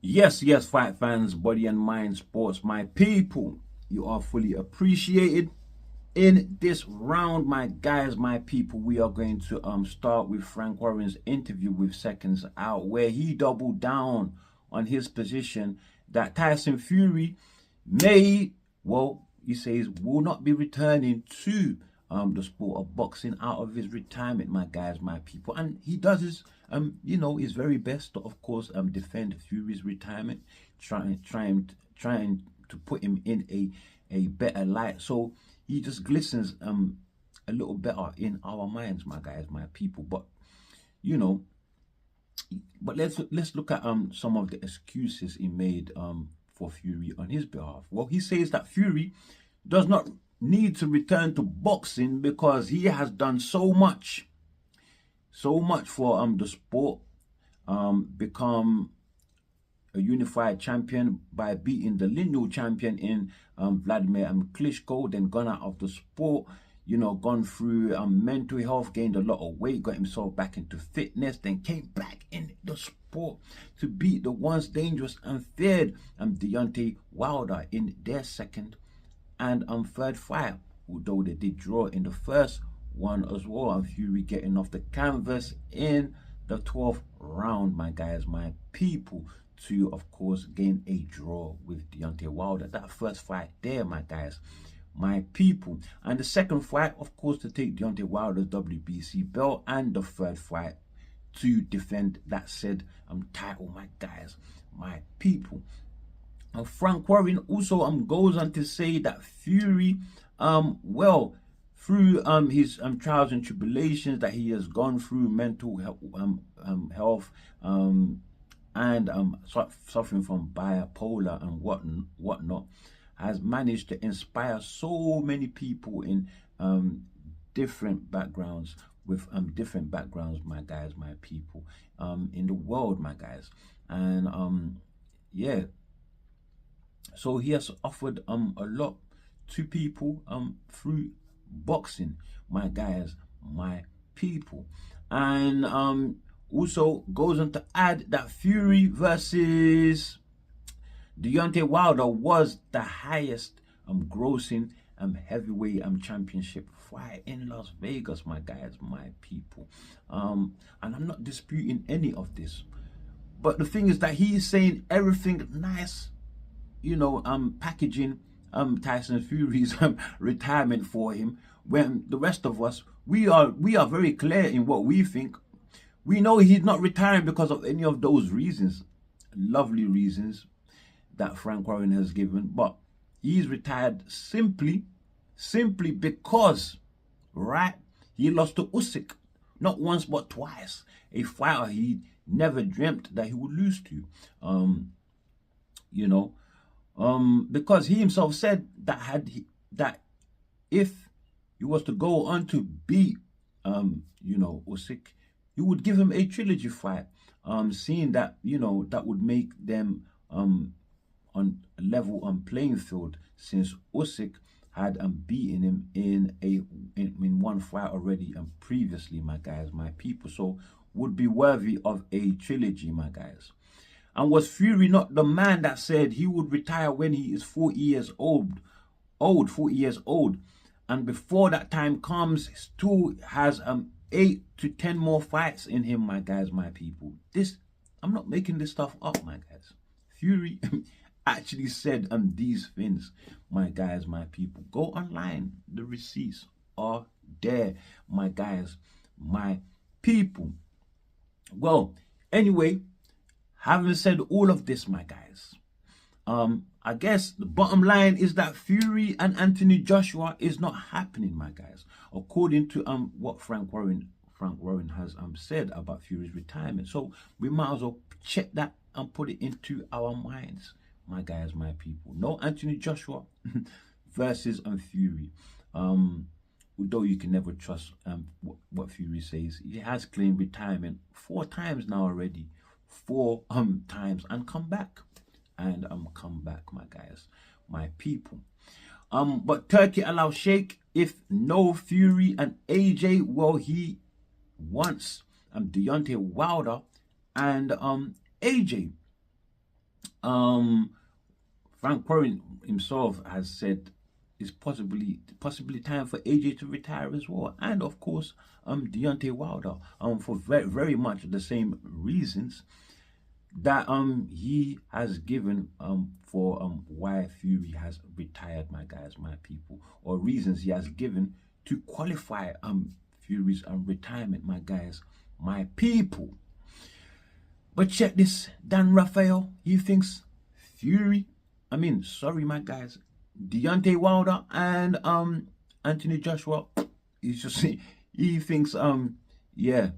Yes, yes, fight fans, body and mind sports, my people. You are fully appreciated. In this round, my guys, my people, we are going to start with Frank Warren's interview with Seconds Out, where he doubled down on his position that Tyson Fury may, well, he says, will not be returning to the sport of boxing out of his retirement, my guys, my people. And he does his his very best to, of course, defend Fury's retirement, trying to put him in a better light. So he just glistens a little better in our minds, my guys, my people. But you know, let's look at some of the excuses he made for Fury on his behalf. Well, he says that Fury does not need to return to boxing because he has done so much for the sport, become a unified champion by beating the lineal champion in Vladimir Klitschko, then gone out of the sport, gone through mental health, gained a lot of weight, got himself back into fitness, then came back in the sport to beat the once dangerous and feared Deontay Wilder in their second and third fight, although they did draw in the first one as well, and Fury getting off the canvas in the 12th round, my guys, my people, to of course gain a draw with Deontay Wilder. That first fight there, my guys, my people, and the second fight, of course, to take Deontay Wilder's WBC belt, and the third fight to defend that said title, my guys, my people. And Frank Warren also goes on to say that Fury, well, through his trials and tribulations that he has gone through, mental health, and suffering from bipolar and whatnot, has managed to inspire so many people in different backgrounds, with different backgrounds, my guys, my people, in the world, my guys. And yeah, so he has offered a lot to people through boxing, my guys, my people. And also goes on to add that Fury versus Deontay Wilder was the highest grossing heavyweight championship fight in Las Vegas, my guys, my people. And I'm not disputing any of this, but the thing is that he's saying everything nice, packaging Tyson Fury's retirement for him, when the rest of us, we are very clear in what we think. We know he's not retiring because of any of those reasons, lovely reasons that Frank Warren has given, but he's retired simply because, right, he lost to Usyk, not once but twice, a fighter he never dreamt that he would lose to. Because he himself said that if he was to go on to beat Usyk, he would give him a trilogy fight, seeing that that would make them on a level playing field, since Usyk had beaten him in one fight already previously, my guys, my people. So would be worthy of a trilogy, my guys. And was Fury not the man that said he would retire when he is 40 years old, 40 years old, and before that time comes, still has 8 to 10 more fights in him, my guys, my people. I'm not making this stuff up, my guys. Fury actually said these things, my guys, my people. Go online, the receipts are there, my guys, my people. Well, anyway, having said all of this, my guys, I guess the bottom line is that Fury and Anthony Joshua is not happening, my guys, according to what Frank Warren has said about Fury's retirement. So we might as well check that and put it into our minds, my guys, my people. No Anthony Joshua versus Fury. Although you can never trust what Fury says. He has claimed retirement 4 times now already. 4 times, and come back. And come back, my guys, my people. But Turkey allows Sheikh if no Fury and AJ. Well, he wants Deontay Wilder and AJ. Um, Frank Warren himself has said it's possibly time for AJ to retire as well, and of course, Deontay Wilder, for very much the same reasons that he has given for why Fury has retired, my guys, my people, or reasons he has given to qualify Fury's retirement, my guys, my people. But check this, Dan Raphael, he thinks sorry my guys, Deontay Wilder and Anthony Joshua, he's just he thinks yeah,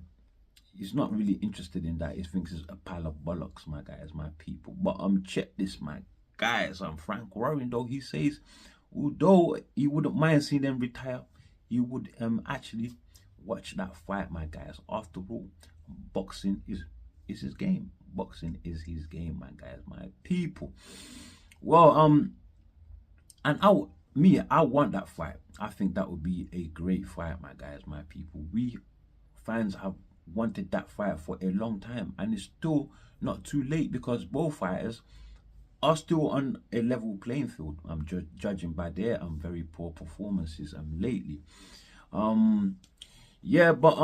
he's not really interested in that. He thinks it's a pile of bollocks, my guys, my people. But check this, my guys. Frank Warren, though, he says, although he wouldn't mind seeing them retire, he would actually watch that fight, my guys. After all, boxing is his game. Boxing is his game, my guys, my people. Well, and I want that fight. I think that would be a great fight, my guys, my people. We fans have wanted that fight for a long time, and it's still not too late because both fighters are still on a level playing field. I'm judging by their very poor performances lately. Yeah, but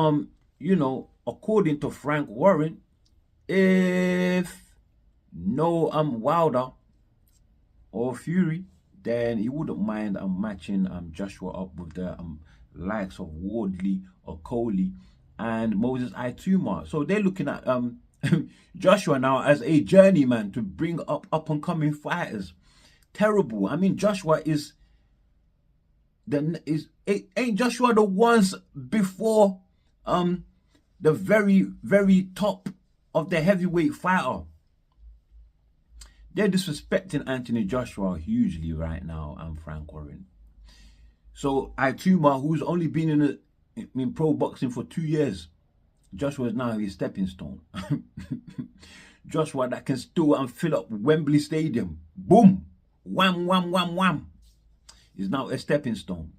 you know, according to Frank Warren, if no Wilder or Fury, then he wouldn't mind matching Joshua up with the likes of Wardley or Coley and Moses Itauma. So they're looking at Joshua now as a journeyman to bring up and coming fighters. Terrible. I mean, Joshua ain't Joshua the ones before the very top of the heavyweight fighter. They're disrespecting Anthony Joshua hugely right now, Frank Warren. So Itauma, who's only been in pro boxing for 2 years, Joshua is now his stepping stone. Joshua that can still fill up Wembley Stadium. Boom, wham, wham, wham, wham. Is now a stepping stone.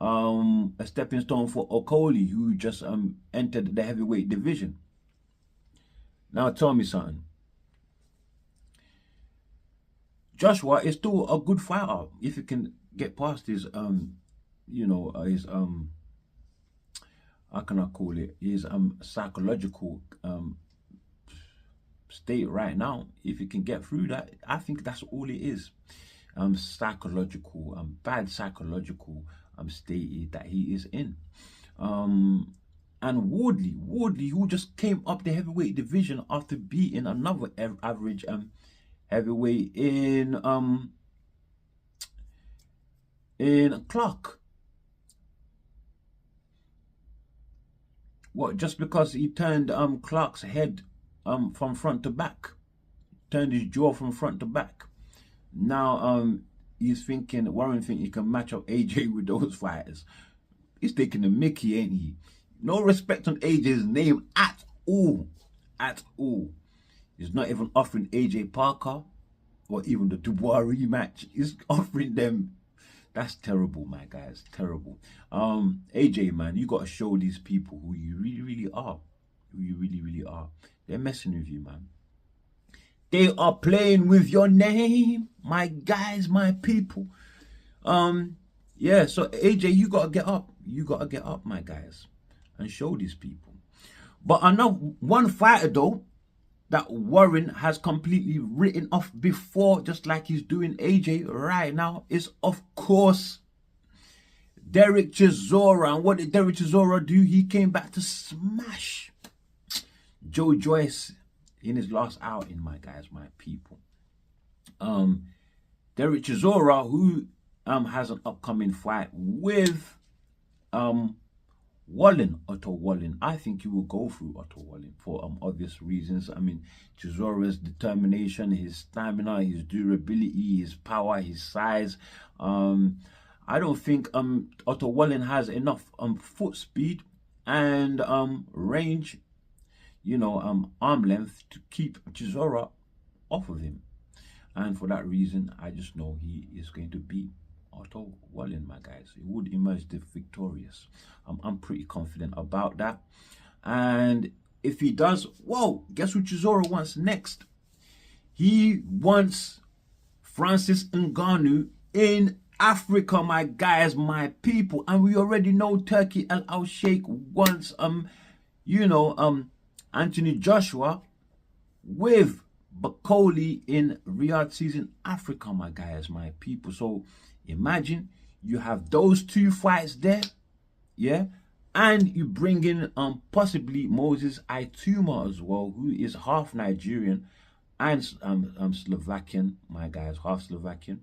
A stepping stone for Okoli, who just entered the heavyweight division. Now tell me something. Joshua is still a good fighter if he can get past his you know, his how can I call it, his psychological state right now. If he can get through that, I think that's all it is. Psychological, bad psychological state that he is in. And Wardley, who just came up the heavyweight division after beating another average heavyweight in Clark. What, just because he turned Clark's head from front to back, turned his jaw from front to back. Now he's thinking, Warren think he can match up AJ with those fighters. He's taking a mickey, ain't he? No respect on AJ's name at all. At all. He's not even offering AJ Parker or even the Dubois rematch. He's offering them. That's terrible, my guys. Terrible. AJ, man, you got to show these people who you really are. Who you really are. They're messing with you, man. They are playing with your name, my guys, my people. Yeah, so AJ, you got to get up. You got to get up, my guys, and show these people. But another one fighter, though, that Warren has completely written off before, just like he's doing AJ right now, is, of course, Derek Chisora. And what did Derek Chisora do? He came back to smash Joe Joyce in his last outing, my guys, my people. Derek Chisora, who has an upcoming fight with Otto Wallin. I think he will go through Otto Wallin for obvious reasons. I mean, Chisora's determination, his stamina, his durability, his power, his size. I don't think Otto Wallin has enough foot speed and range, you know, arm length to keep Chisora off of him. And for that reason, I just know he is going to beat Otto Wallin, my guys. He would emerge victorious. I'm pretty confident about that. And if he does, whoa, guess who Chisora wants next? He wants Francis Ngannou in Africa, my guys, my people. And we already know Turkey Al Sheikh wants Anthony Joshua with Bakole in Riyadh season Africa, my guys, my people. So imagine you have those two fights there, yeah, and you bring in possibly Moses Itauma as well, who is half Nigerian and Slovakian, my guys, half Slovakian.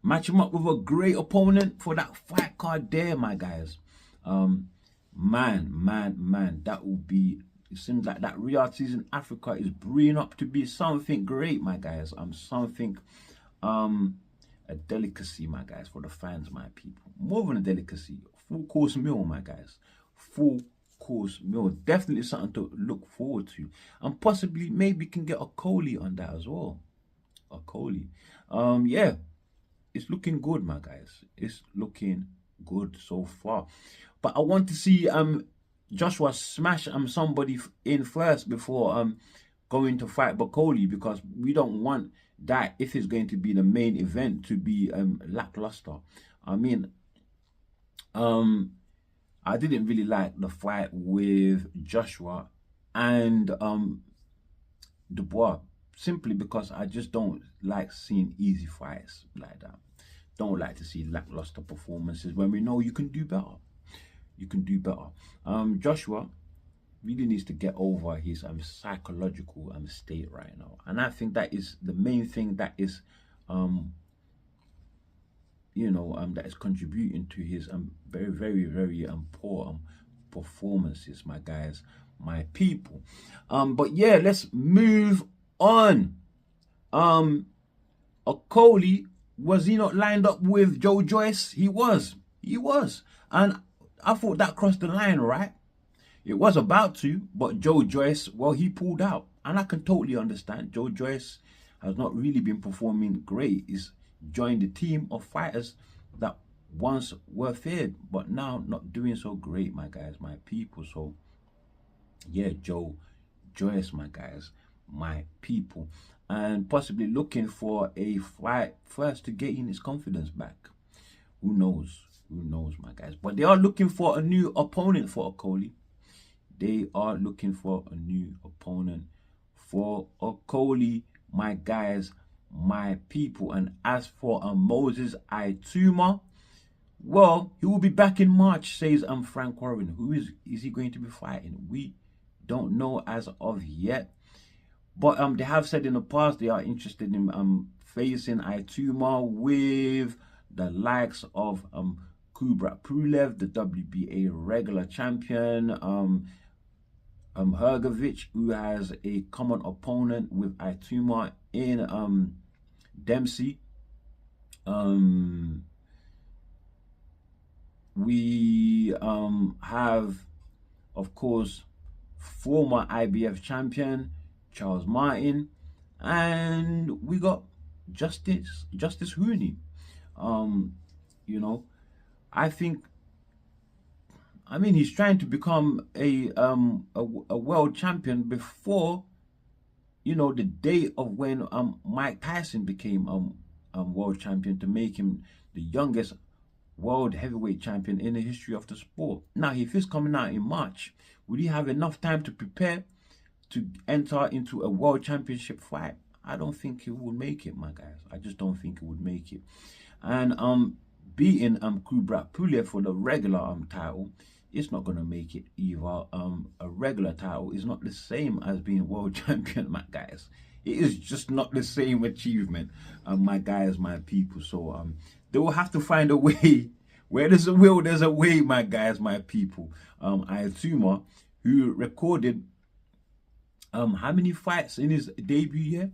Match him up with a great opponent for that fight card there, my guys. Man, that will be. It seems like that Riyadh season Africa is brewing up to be something great, my guys. Something, a delicacy, my guys, for the fans, my people. More than a delicacy, full course meal, my guys. Full course meal. Definitely something to look forward to, and possibly maybe can get a Coley on that as well. A Coley, yeah. It's looking good, my guys. It's looking good so far. But I want to see Joshua smash somebody in first before going to fight Bakole, because we don't want that, if it's going to be the main event, to be lackluster. I mean, I didn't really like the fight with Joshua and Dubois, simply because I just don't like seeing easy fights like that. Don't like to see lackluster performances when we know you can do better. You can do better. Joshua really needs to get over his psychological state right now, and I think that is the main thing that is that is contributing to his very poor performances, my guys, my people. But yeah, let's move on. Okoli, was he not lined up with Joe Joyce? He was, and I thought that crossed the line, right? It was about to, but Joe Joyce, well, he pulled out, and I can totally understand. Joe Joyce has not really been performing great. He's joined the team of fighters that once were feared, but now not doing so great, my guys, my people. So yeah, Joe Joyce, my guys, my people, and possibly looking for a fight first to gain his confidence back. Who knows? Who knows, my guys? But they are looking for a new opponent for Okoli. They are looking for a new opponent for Okoli, my guys, my people. And as for Moses Itauma, well, he will be back in March, says Frank Warren. Who is he going to be fighting? We don't know as of yet. But they have said in the past they are interested in facing Itauma with the likes of Kubrat Pulev, the WBA regular champion, Hergovich, who has a common opponent with Itauma in Dempsey. We have, of course, former IBF champion Charles Martin, and we got Justice Hooney. I mean, he's trying to become a world champion before, the day of when Mike Tyson became world champion, to make him the youngest world heavyweight champion in the history of the sport. Now, if he's coming out in March, would he have enough time to prepare to enter into a world championship fight? I don't think he would make it, my guys. I just don't think he would make it. And beating Kubrat Pulev for the regular title, it's not gonna make it either. A regular title is not the same as being world champion, my guys. It is just not the same achievement, my guys, my people. So they will have to find a way. Where there's a will, there's a way, my guys, my people. Itauma, who recorded how many fights in his debut year?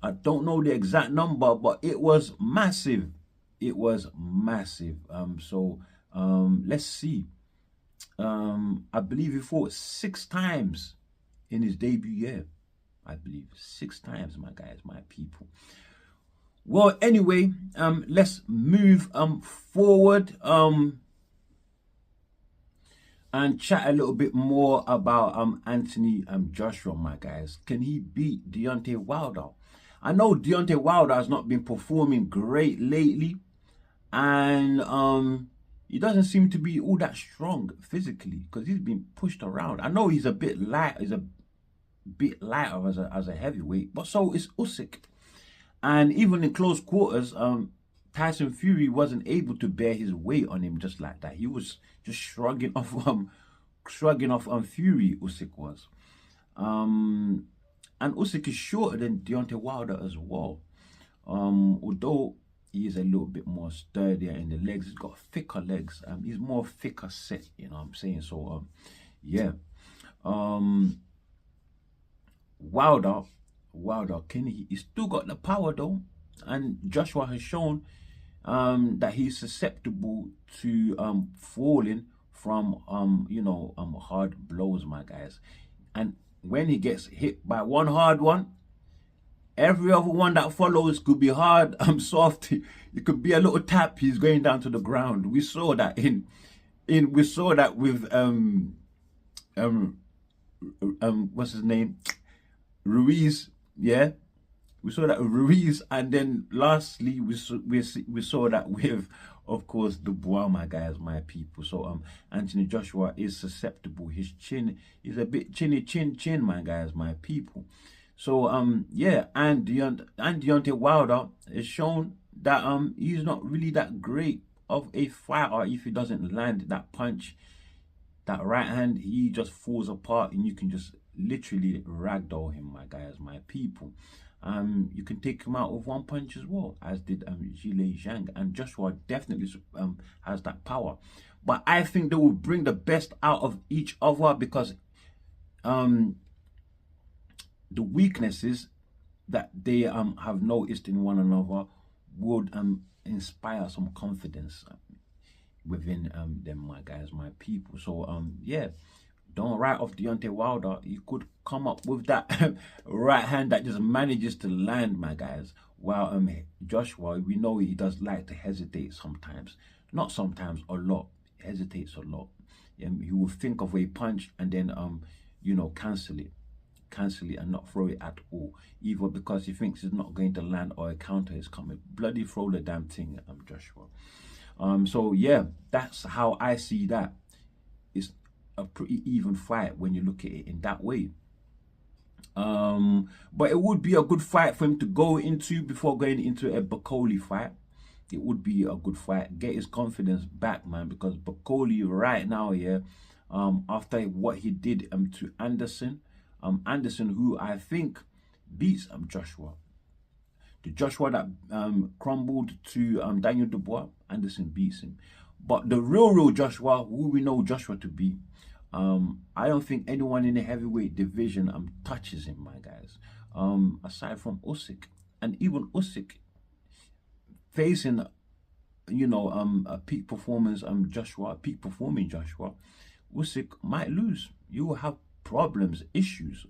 I don't know the exact number, but it was massive. It was massive. Let's see. I believe he fought 6 times in his debut year. I believe 6 times, my guys, my people. Well, anyway, let's move forward. and chat a little bit more about Anthony Joshua, my guys. Can he beat Deontay Wilder? I know Deontay Wilder has not been performing great lately, and he doesn't seem to be all that strong physically because he's been pushed around. I know he's a bit light, lighter as a heavyweight, but so is Usyk. And even in close quarters, Tyson Fury wasn't able to bear his weight on him just like that. He was just shrugging off Fury. Usyk was, and Usyk is shorter than Deontay Wilder as well. Although he is a little bit more sturdier in the legs, he's got thicker legs. He's more thicker set. You know what I'm saying? So, yeah. Wilder, he's still got the power though, and Joshua has shown that he's susceptible to falling from hard blows, my guys. And when he gets hit by one hard one, every other one that follows could be hard, soft. It could be a little tap. He's going down to the ground. We saw that with what's his name, Ruiz. Yeah, we saw that with Ruiz, and then lastly we saw that with, of course, Dubois, my guys, my people. So Anthony Joshua is susceptible. His chin is a bit chin, my guys, my people. So yeah, and Deontay Wilder has shown that he's not really that great of a fighter. If he doesn't land that punch, that right hand, he just falls apart, and you can just literally ragdoll him, my guys, my people. You can take him out with one punch as well, as did Zhile Zhang, and Joshua definitely has that power. But I think they will bring the best out of each other, because the weaknesses that they have noticed in one another would inspire some confidence within them, my guys, my people. So yeah, don't write off Deontay Wilder. He could come up with that right hand that just manages to land, my guys. While Joshua, we know he does like to hesitate sometimes. Not sometimes, a lot. He hesitates a lot. He will think of a punch and then cancel it and not throw it at all, either because he thinks it's not going to land or a counter is coming. Bloody throw the damn thing, Joshua. So yeah, that's how I see that. It's a pretty even fight when you look at it in that way. But it would be a good fight for him to go into before going into a Bakole fight. It would be a good fight, get his confidence back, man, because Bakole right now, yeah, after what he did to Anderson, who I think beats Joshua. The Joshua that crumbled to Daniel Dubois, Anderson beats him. But the real Joshua, who we know Joshua to be, I don't think anyone in the heavyweight division touches him, my guys. Aside from Usyk, and even Usyk facing a peak performance peak performing Joshua, Usyk might lose. You will have problems, issues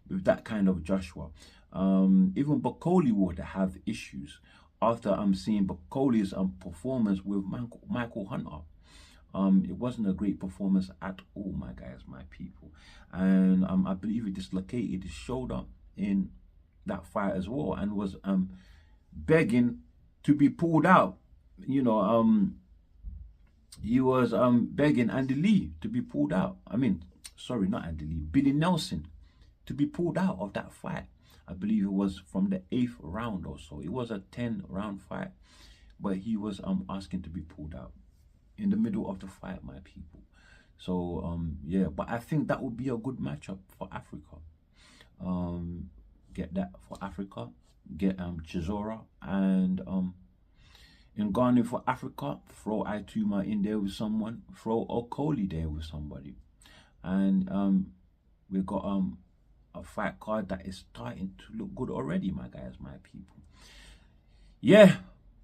with that kind of Joshua. Even Bakole would have issues after seeing Bakole's performance with Michael Hunter. It wasn't a great performance at all, my guys, my people. And I believe he dislocated his shoulder in that fight as well, and was begging to be pulled out. He was begging Andy Lee to be pulled out. Sorry, not Andy Lee, Billy Nelson to be pulled out of that fight. I believe it was from the 8th round or so. It was a 10-round fight, but he was asking to be pulled out in the middle of the fight, my people. So yeah, but I think that would be a good matchup for Africa. Get that for Africa. Get Chisora and Ngannou for Africa. Throw Itauma in there with someone. Throw Okoli there with somebody. And we've got a fight card that is starting to look good already, my guys, my people. Yeah,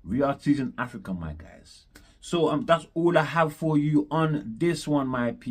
Riyadh season Africa, my guys. So that's all I have for you on this one, my people.